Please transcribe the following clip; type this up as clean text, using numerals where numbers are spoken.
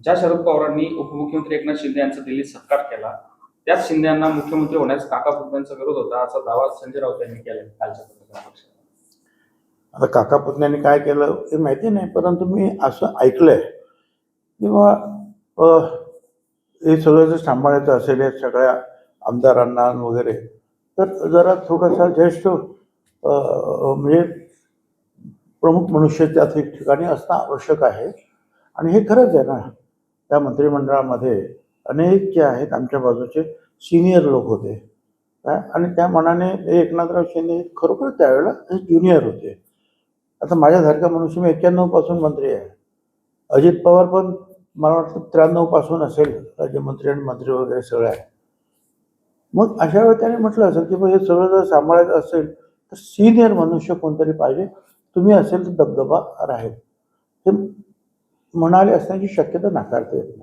ज्या शरद पवारांनी उपमुख्यमंत्री एकनाथ शिंदे यांचा दिल्लीत सत्कार केला, त्याच शिंदे यांना मुख्यमंत्री होण्यास काका पुतण्यांचा विरोध होता, असा दावा संजय राऊत यांनी केला कालच्या पत्रकार परिषदेत. आता काका पुतण्यांनी काय केलं हे माहिती नाही, परंतु मी असं ऐकलंय किंवा हे सगळं जर सांभाळायचं असेल या सगळ्या आमदारांना वगैरे, तर जरा थोडासा ज्येष्ठ म्हणजे प्रमुख मनुष्य त्या ठिकाणी असणं आवश्यक आहे. आणि हे खरंच आहे ना, त्या मंत्रिमंडळामध्ये अनेक जे आहेत आमच्या बाजूचे सिनियर लोक होते काय, आणि त्या मनाने एकनाथराव शिंदे खरोखर त्यावेळेला ज्युनियर होते. आता माझ्यासारखा मनुष्य मी 91 पासून मंत्री आहे. अजित पवार पण मला वाटतं 93 पासून असेल राज्यमंत्री आणि मंत्री वगैरे सगळं आहे. मग अशा वेळी त्याने म्हटलं असेल की हे सगळं जर सांभाळायचं असेल तर सिनियर मनुष्य कोणतरी पाहिजे, तुम्ही असेल तर दबदबा राहील, हे म्हणाले असण्याची शक्यता नाकारता येत नाही.